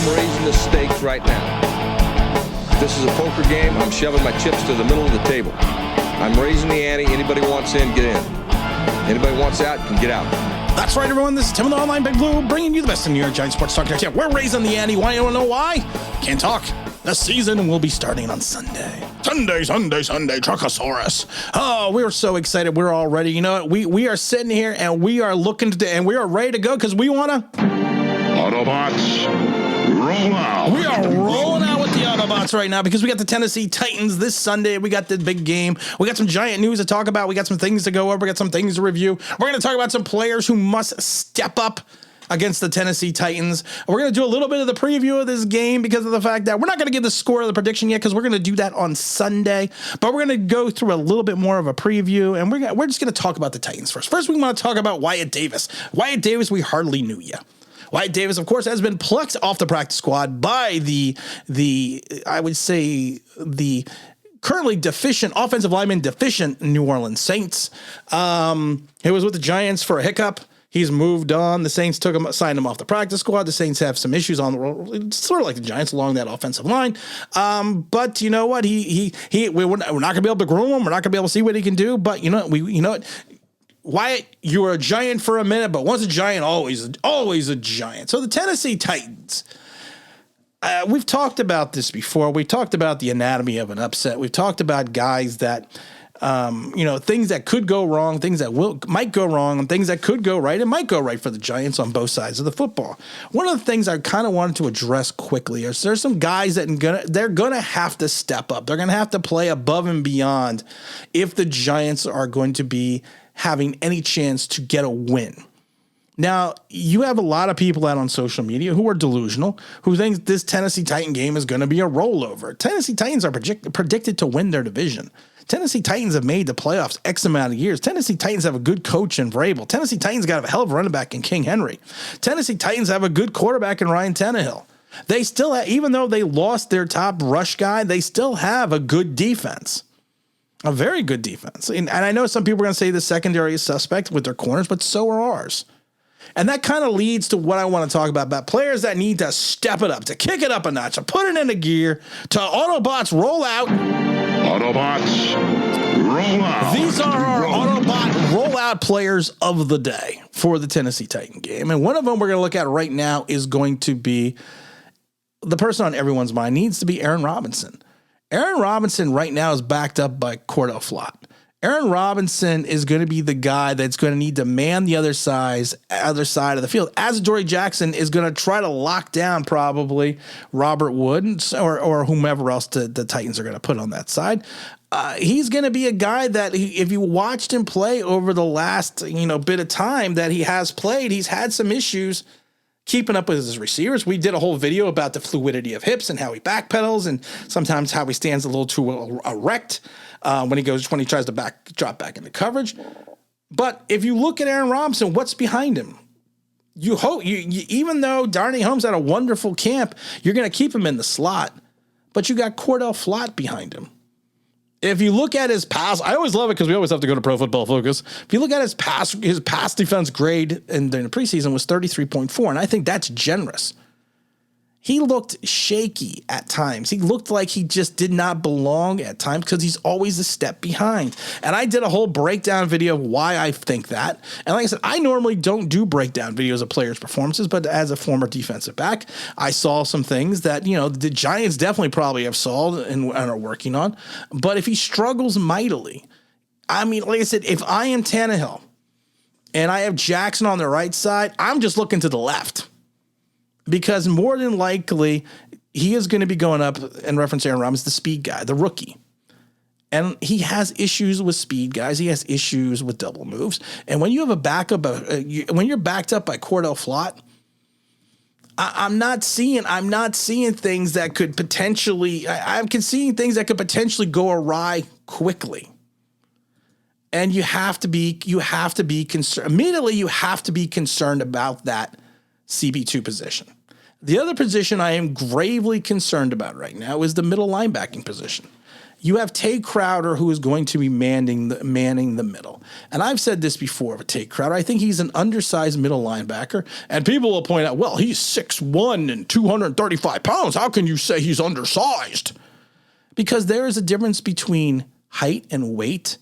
I'm raising the stakes right now. If this is a poker game, I'm shoving my chips to the middle of the table. I'm raising the ante. Anybody wants in, get in. Anybody wants out, can get out. That's right, everyone. This is Tim of the Online Big Blue, bringing you the best in New York Giants sports talk. Yeah, we're raising the ante. Why? You don't know why? Can't talk. The season will be starting on Sunday. Sunday, Truckosaurus. Oh, we are so excited. We're all ready. You know what? We are sitting here and we are looking to, and we are ready to go because we want to. Autobots, roll out. We are rolling out with the Autobots right now because we got the Tennessee Titans this Sunday. We got the big game. We got some giant news to talk about. We got some things to go over. We got some things to review. We're going to talk about some players who must step up against the Tennessee Titans. We're going to do a little bit of the preview of this game because of the fact that we're not going to give the score of the prediction yet because we're going to do that on Sunday, but we're going to go through a little bit more of a preview, and we're just going to talk about the Titans first. First, we want to talk about Wyatt Davis. Wyatt Davis, we hardly knew you. Wyatt Davis, of course, has been plucked off the practice squad by the I would say the currently offensive lineman deficient New Orleans Saints. He was with the Giants for a hiccup. He's moved on. The Saints signed him off the practice squad. The Saints have some issues on the road, sort of like the Giants along that offensive line. But you know what? We're not going to be able to groom him. We're not going to be able to see what he can do. But you know what? Wyatt, you were a Giant for a minute, but once a Giant, always a Giant. So the Tennessee Titans. We've talked about this before. We talked about the anatomy of an upset. We've talked about guys that. Things that could go wrong, things that might go wrong, and things that could go right and might go right for the Giants on both sides of the football. One of the things I kind of wanted to address quickly is there's some guys that they're gonna have to step up. They're gonna have to play above and beyond if the Giants are going to be having any chance to get a win. Now, you have a lot of people out on social media who are delusional, who think this Tennessee Titan game is going to be a rollover. Tennessee Titans are predicted to win their division. Tennessee Titans have made the playoffs X amount of years. Tennessee Titans have a good coach in Vrabel. Tennessee Titans got a hell of a running back in King Henry. Tennessee Titans have a good quarterback in Ryan Tannehill. They still have, even though they lost their top rush guy, they still have a good defense. A very good defense. And I know some people are going to say the secondary is suspect with their corners, but so are ours. And that kind of leads to what I want to talk about players that need to step it up, to kick it up a notch, to put it into gear, to Autobots roll out. Autobots, roll out. These are our Autobot rollout players of the day for the Tennessee Titan game. And one of them we're going to look at right now is going to be the person on everyone's mind needs to be Aaron Robinson. Aaron Robinson right now is backed up by Cordell Flott. Aaron Robinson is going to be the guy that's going to need to man the other side of the field. As Dory Jackson is going to try to lock down probably Robert Wood or whomever else the Titans are going to put on that side. He's going to be a guy that if you watched him play over the last bit of time that he has played, he's had some issues keeping up with his receivers. We did a whole video about the fluidity of hips and how he backpedals and sometimes how he stands a little too erect when he tries to drop back into coverage. But if you look at Aaron Robinson, what's behind him? You hope even though Darnay Holmes had a wonderful camp, you're going to keep him in the slot, but you got Cordell Flott behind him. If you look at his pass, I always love it because we always have to go to Pro Football Focus. If you look at his pass defense grade during the preseason was 33.4, and I think that's generous. He looked shaky at times. He looked like he just did not belong at times because he's always a step behind. And I did a whole breakdown video of why I think that. And like I said, I normally don't do breakdown videos of players' performances, but as a former defensive back, I saw some things that, the Giants definitely probably have solved and are working on. But if he struggles mightily, like I said, if I am Tannehill and I have Jackson on the right side, I'm just looking to the left. Because more than likely, he is going to be going up, in reference to Aaron Robinson, the speed guy, the rookie. And he has issues with speed guys. He has issues with double moves. And when you have a backup, when you're backed up by Cordell Flott, I'm not seeing things that could potentially, I'm seeing things that could potentially go awry quickly. And you have to be concerned. Immediately, you have to be concerned about that CB2 position. The other position I am gravely concerned about right now is the middle linebacking position. You have Tay Crowder, who is going to be manning the middle. And I've said this before with Tay Crowder. I think he's an undersized middle linebacker. And people will point out, well, he's 6'1" and 235 pounds. How can you say he's undersized? Because there is a difference between height and weight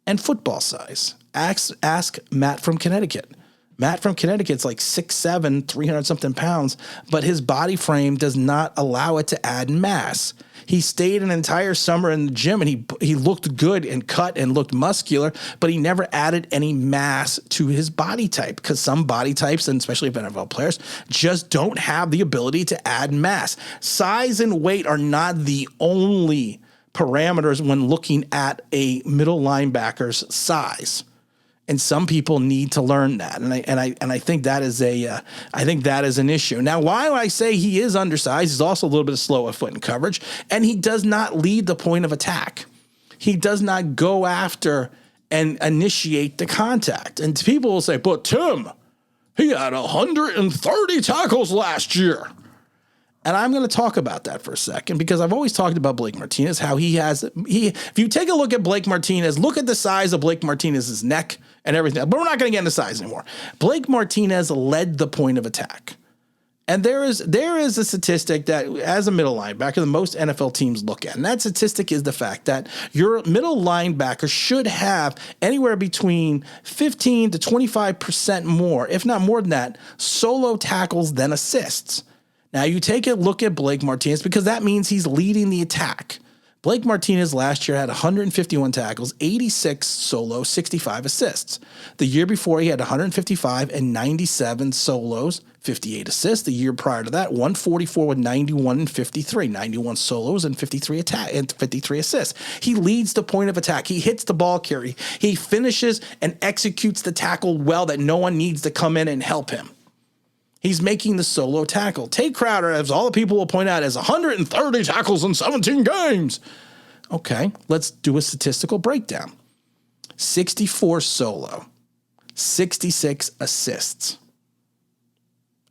and football size. Ask Matt from Connecticut. Matt from Connecticut's like 6'7", 300-something pounds, but his body frame does not allow it to add mass. He stayed an entire summer in the gym, and he looked good and cut and looked muscular, but he never added any mass to his body type, because some body types, and especially NFL players, just don't have the ability to add mass. Size and weight are not the only parameters when looking at a middle linebacker's size. And some people need to learn that, and I think that is an issue. Now, why I say he is undersized, he's also a little bit slow at foot in coverage, and he does not lead the point of attack. He does not go after and initiate the contact. And people will say, "But Tim, he had 130 tackles last year." And I'm going to talk about that for a second, because I've always talked about Blake Martinez, how if you take a look at Blake Martinez, look at the size of Blake Martinez's neck and everything, but we're not going to get into size anymore. Blake Martinez led the point of attack. And there is a statistic that, as a middle linebacker, the most NFL teams look at. And that statistic is the fact that your middle linebacker should have anywhere between 15 to 25% more, if not more than that, solo tackles than assists. Now, you take a look at Blake Martinez, because that means he's leading the attack. Blake Martinez last year had 151 tackles, 86 solos, 65 assists. The year before, he had 155 and 97 solos, 58 assists. The year prior to that, 144 with 91 and 53, 91 solos and 53 assists. He leads the point of attack. He hits the ball carry. He finishes and executes the tackle well, that no one needs to come in and help him. He's making the solo tackle. Tay Crowder, as all the people will point out, has 130 tackles in 17 games. Okay, let's do a statistical breakdown. 64 solo, 66 assists.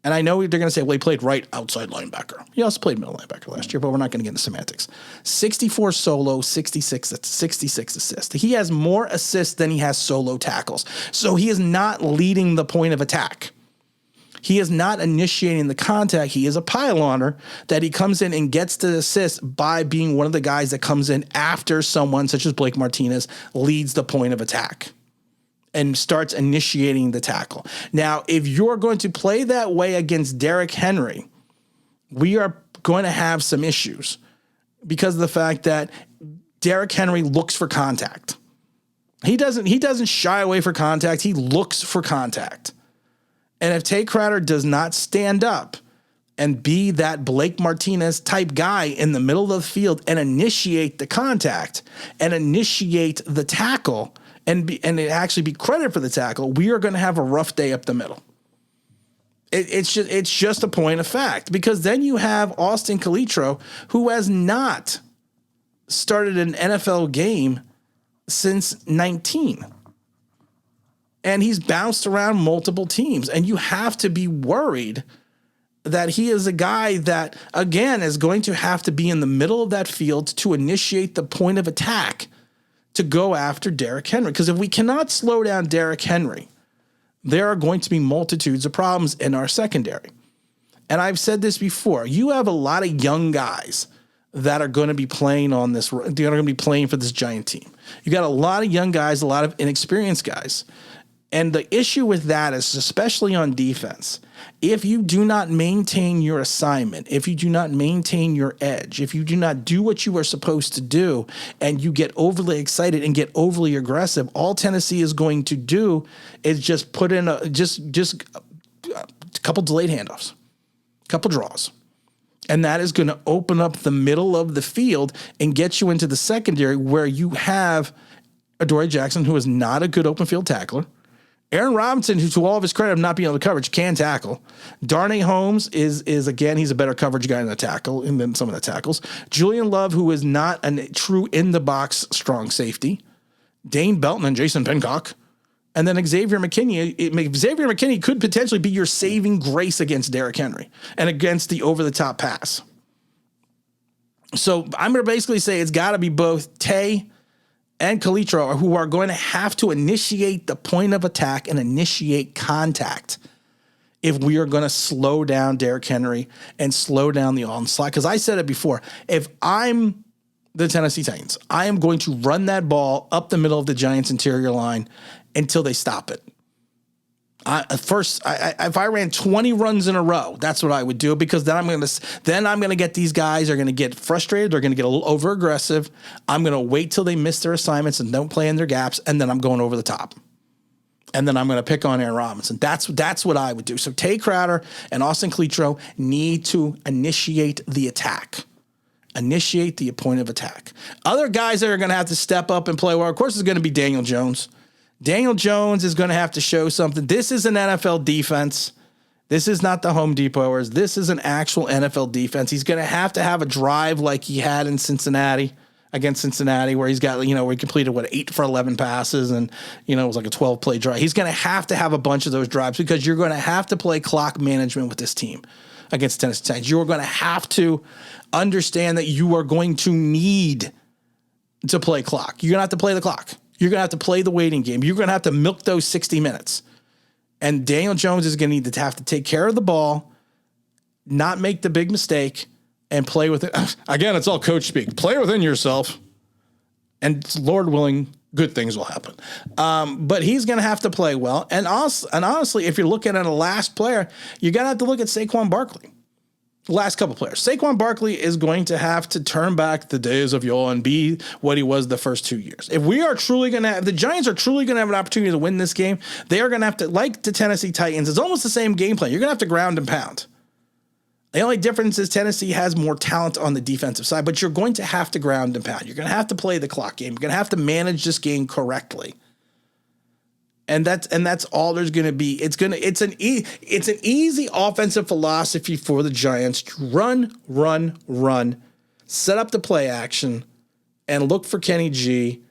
And I know they're going to say, well, he played right outside linebacker. He also played middle linebacker last year, but we're not going to get into semantics. 64 solo, 66 assists. He has more assists than he has solo tackles. So he is not leading the point of attack. He is not initiating the contact. He is a pyloner that he comes in and gets the assist by being one of the guys that comes in after someone such as Blake Martinez leads the point of attack and starts initiating the tackle. Now, if you're going to play that way against Derrick Henry, we are going to have some issues, because of the fact that Derrick Henry looks for contact. He doesn't shy away for contact. He looks for contact. And if Tay Crowder does not stand up and be that Blake Martinez type guy in the middle of the field and initiate the contact and initiate the tackle and actually be credited for the tackle, we are going to have a rough day up the middle. It's just a point of fact, because then you have Austin Calitro, who has not started an NFL game since 19. And he's bounced around multiple teams. And you have to be worried that he is a guy that, again, is going to have to be in the middle of that field to initiate the point of attack to go after Derrick Henry. Because if we cannot slow down Derrick Henry, there are going to be multitudes of problems in our secondary. And I've said this before. You have a lot of young guys that are going to be playing they're going to be playing for this giant team. You got a lot of young guys, a lot of inexperienced guys. And the issue with that is, especially on defense, if you do not maintain your assignment, if you do not maintain your edge, if you do not do what you are supposed to do, and you get overly excited and get overly aggressive, all Tennessee is going to do is just put in a couple delayed handoffs, a couple draws. And that is going to open up the middle of the field and get you into the secondary, where you have Adoree Jackson, who is not a good open field tackler. Aaron Robinson, who, to all of his credit of not being able to coverage, can tackle. Darnay Holmes is again, he's a better coverage guy in the tackle and then some of the tackles. Julian Love, who is not a true in-the-box strong safety. Dane Belton and Jason Pincock. And then Xavier McKinney. Xavier McKinney could potentially be your saving grace against Derrick Henry and against the over-the-top pass. So I'm going to basically say it's got to be both Tay and Calitro who are going to have to initiate the point of attack and initiate contact if we are going to slow down Derrick Henry and slow down the onslaught. Because I said it before, if I'm the Tennessee Titans, I am going to run that ball up the middle of the Giants' interior line until they stop it. If I ran 20 runs in a row, that's what I would do, because then I'm going to get these guys are going to get frustrated. They're going to get a little over aggressive. I'm going to wait till they miss their assignments and don't play in their gaps, and then I'm going over the top. And then I'm going to pick on Aaron Robinson. That's what I would do. So Tay Crowder and Austin Calitro need to initiate the attack. Initiate the point of attack. Other guys that are going to have to step up and play well, of course, is going to be Daniel Jones. Daniel Jones is going to have to show something. This is an NFL defense. This is not the Home Depoters. This is an actual NFL defense. He's going to have a drive like he had in Cincinnati, against Cincinnati, where he's got, where he completed 8 for 11 passes and, it was like a 12-play drive. He's going to have a bunch of those drives, because you're going to have to play clock management with this team against Tennessee Titans. You're going to have to understand that you are going to need to play clock. You're going to have to play the clock. You're going to have to play the waiting game. You're going to have to milk those 60 minutes. And Daniel Jones is going to need to have to take care of the ball, not make the big mistake, and play with it. Again, it's all coach speak. Play within yourself, and Lord willing, good things will happen. But he's going to have to play well. And honestly, if you're looking at a last player, you're going to have to look at Saquon Barkley. Last couple players. Saquon Barkley is going to have to turn back the days of yore and be what he was the first 2 years. If the Giants are truly going to have an opportunity to win this game, they are going to have to, like the Tennessee Titans, it's almost the same game plan. You're going to have to ground and pound. The only difference is Tennessee has more talent on the defensive side, but you're going to have to ground and pound. You're going to have to play the clock game. You're going to have to manage this game correctly. And that's all there's going to be. It's an easy offensive philosophy for the Giants to run, set up the play action, and look for Kenny G,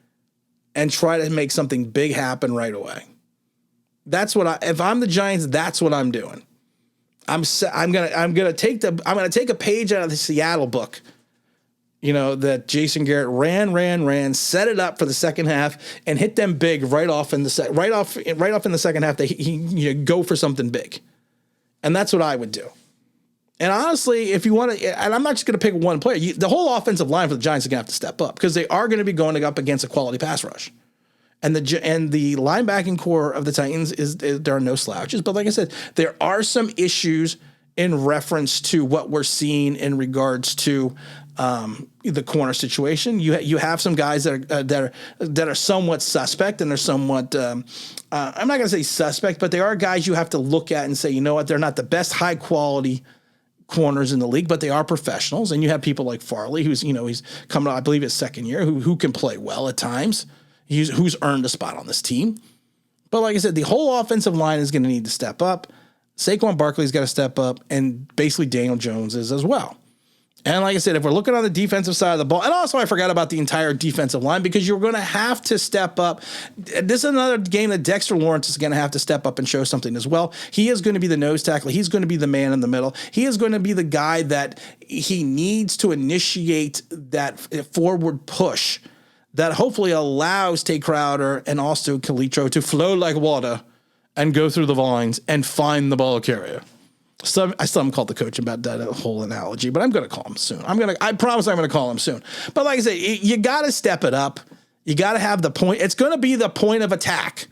and try to make something big happen right away. If I'm the Giants, that's what I'm doing. I'm gonna take a page out of the Seattle book. That Jason Garrett ran, set it up for the second half, and hit them big right off in the second half. He go for something big, and that's what I would do. And honestly, if you want to, and I'm not just going to pick one player, the whole offensive line for the Giants is going to have to step up, because they are going to be going up against a quality pass rush, and the linebacking core of the Titans there are no slouches. But like I said, there are some issues in reference to what we're seeing in regards to the corner situation. You have some guys that are somewhat suspect, and they're somewhat I'm not going to say suspect, but they are guys you have to look at and say, you know what, they're not the best high quality corners in the league, but they are professionals. And you have people like Farley, who's he's coming out, I believe, his second year, who can play well at times. Who's earned a spot on this team. But like I said, the whole offensive line is going to need to step up. Saquon Barkley's got to step up, and basically Daniel Jones is as well. And like I said, if we're looking on the defensive side of the ball, and also I forgot about the entire defensive line, because you're going to have to step up. This is another game that Dexter Lawrence is going to have to step up and show something as well. He is going to be the nose tackle. He's going to be the man in the middle. He is going to be the guy that he needs to initiate that forward push that hopefully allows Tay Crowder and also Calitro to flow like water and go through the vines and find the ball carrier. So I still haven't called the coach about that whole analogy, but I'm going to call him soon. I promise I'm going to call him soon. But like I said, you got to step it up. You got to have the point. It's going to be the point of attack.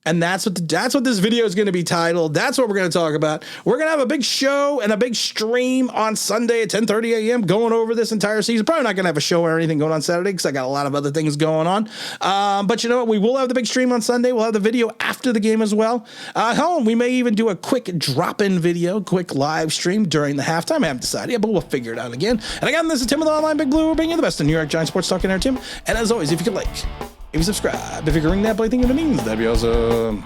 And that's what this video is going to be titled. That's what we're going to talk about. We're going to have a big show and a big stream on Sunday at 10:30 a.m. going over this entire season. Probably not going to have a show or anything going on Saturday, because I got a lot of other things going on. But you know what? We will have the big stream on Sunday. We'll have the video after the game as well. We may even do a quick drop-in video, quick live stream during the halftime. I haven't decided yet, but we'll figure it out again. And again, this is Tim with Online Big Blue. We're bringing you the best in New York Giants sports talk in there, Tim. And as always, if you could if you subscribe, if you can ring that bell, I think it means that'd be awesome.